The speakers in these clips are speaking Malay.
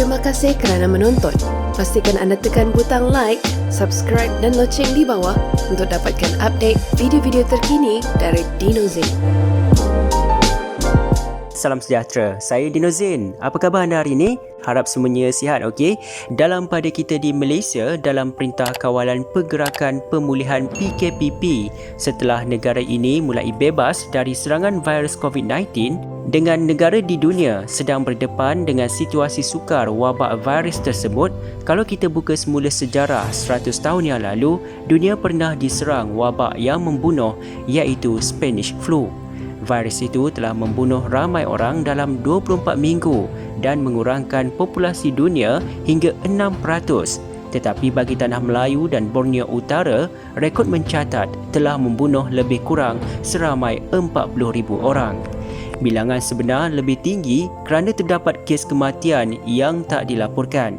Terima kasih kerana menonton. Pastikan anda tekan butang like, subscribe dan loceng di bawah untuk dapatkan update video-video terkini dari Dino Zain. Salam sejahtera, saya Dino Zain. Apa khabar anda hari ini? Harap semuanya sihat, okey? Dalam pada kita di Malaysia, dalam Perintah Kawalan Pergerakan Pemulihan PKPP, setelah negara ini mulai bebas dari serangan virus COVID-19, dengan negara di dunia sedang berdepan dengan situasi sukar wabak virus tersebut, kalau kita buka semula sejarah 100 tahun yang lalu, dunia pernah diserang wabak yang membunuh iaitu Spanish flu. Virus itu telah membunuh ramai orang dalam 24 minggu dan mengurangkan populasi dunia hingga 6%. Tetapi bagi Tanah Melayu dan Borneo Utara, rekod mencatat telah membunuh lebih kurang seramai 40,000 orang. Bilangan sebenar lebih tinggi kerana terdapat kes kematian yang tak dilaporkan.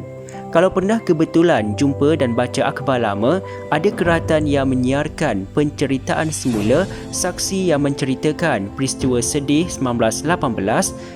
Kalau pernah kebetulan jumpa dan baca akhbar lama, ada keratan yang menyiarkan penceritaan semula saksi yang menceritakan peristiwa sedih 1918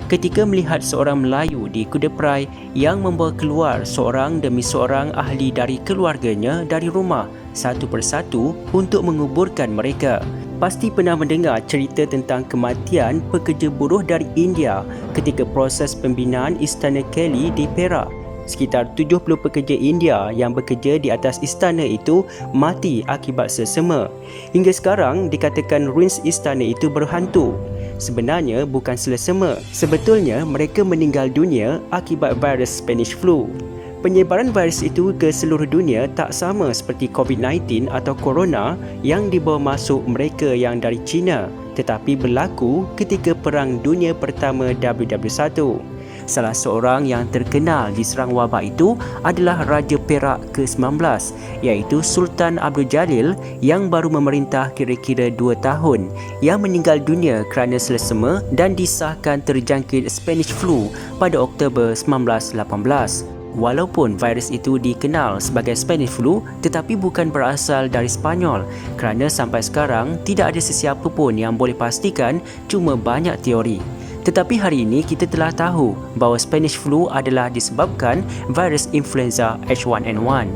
ketika melihat seorang Melayu di Kudaperai yang membawa keluar seorang demi seorang ahli dari keluarganya dari rumah satu persatu untuk menguburkan mereka. Pasti pernah mendengar cerita tentang kematian pekerja buruh dari India ketika proses pembinaan Istana Kelly di Perak. Sekitar 70 pekerja India yang bekerja di atas istana itu mati akibat sesama. Hingga sekarang dikatakan ruins istana itu berhantu. Sebenarnya bukan selesema. Sebetulnya mereka meninggal dunia akibat virus Spanish flu. Penyebaran virus itu ke seluruh dunia tak sama seperti COVID-19 atau Corona yang dibawa masuk mereka yang dari China, tetapi berlaku ketika Perang Dunia Pertama WW1. Salah seorang yang terkenal diserang wabak itu adalah Raja Perak ke-19 iaitu Sultan Abdul Jalil yang baru memerintah kira-kira 2 tahun, yang meninggal dunia kerana selesema dan disahkan terjangkit Spanish flu pada Oktober 1918. Walaupun virus itu dikenal sebagai Spanish flu, tetapi bukan berasal dari Spanyol kerana sampai sekarang tidak ada sesiapa pun yang boleh pastikan, cuma banyak teori. Tetapi hari ini kita telah tahu bahawa Spanish flu adalah disebabkan virus influenza H1N1.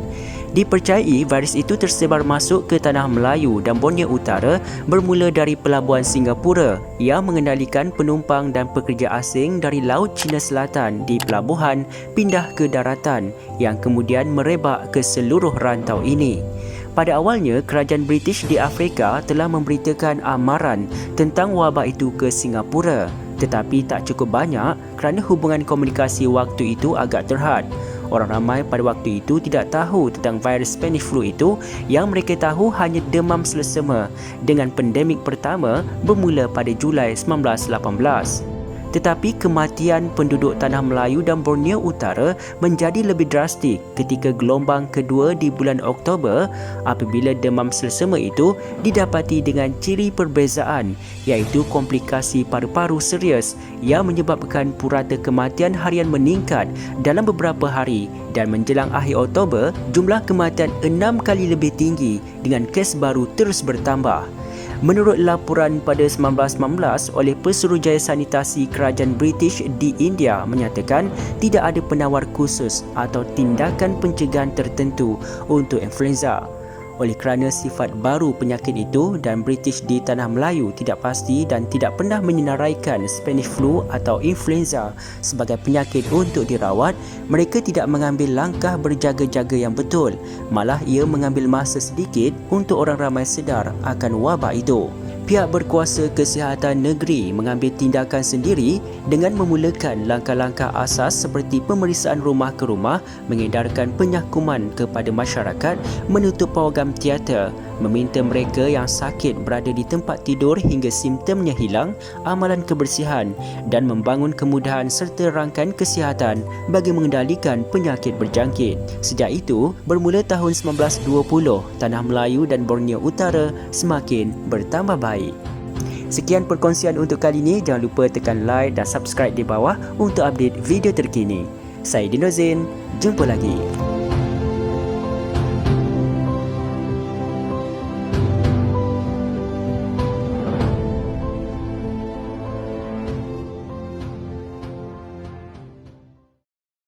Dipercayai virus itu tersebar masuk ke Tanah Melayu dan Borneo Utara bermula dari pelabuhan Singapura yang mengendalikan penumpang dan pekerja asing dari Laut Cina Selatan di pelabuhan pindah ke daratan yang kemudian merebak ke seluruh rantau ini. Pada awalnya, kerajaan British di Afrika telah memberitakan amaran tentang wabak itu ke Singapura, tetapi tak cukup banyak kerana hubungan komunikasi waktu itu agak terhad. Orang ramai pada waktu itu tidak tahu tentang virus Spanish flu itu, yang mereka tahu hanya demam selesema dengan pandemik pertama bermula pada Julai 1918. Tetapi kematian penduduk Tanah Melayu dan Borneo Utara menjadi lebih drastik ketika gelombang kedua di bulan Oktober apabila demam selesema itu didapati dengan ciri perbezaan iaitu komplikasi paru-paru serius yang menyebabkan purata kematian harian meningkat dalam beberapa hari, dan menjelang akhir Oktober jumlah kematian 6 kali lebih tinggi dengan kes baru terus bertambah. Menurut laporan pada 1919 oleh Pesuruhjaya Sanitasi Kerajaan British di India menyatakan tidak ada penawar khusus atau tindakan pencegahan tertentu untuk influenza. Oleh kerana sifat baru penyakit itu dan British di Tanah Melayu tidak pasti dan tidak pernah menyenaraikan Spanish flu atau influenza sebagai penyakit untuk dirawat, mereka tidak mengambil langkah berjaga-jaga yang betul. Malah ia mengambil masa sedikit untuk orang ramai sedar akan wabak itu. Pihak berkuasa kesihatan negeri mengambil tindakan sendiri dengan memulakan langkah-langkah asas seperti pemeriksaan rumah ke rumah, mengedarkan penyakuman kepada masyarakat, menutup pawagam teater, meminta mereka yang sakit berada di tempat tidur hingga simptomnya hilang, amalan kebersihan dan membangun kemudahan serta rangkaian kesihatan bagi mengendalikan penyakit berjangkit. Sejak itu, bermula tahun 1920, Tanah Melayu dan Borneo Utara semakin bertambah baik. Sekian perkongsian untuk kali ini. Jangan lupa tekan like dan subscribe di bawah untuk update video terkini. Saya Dino Zain, jumpa lagi.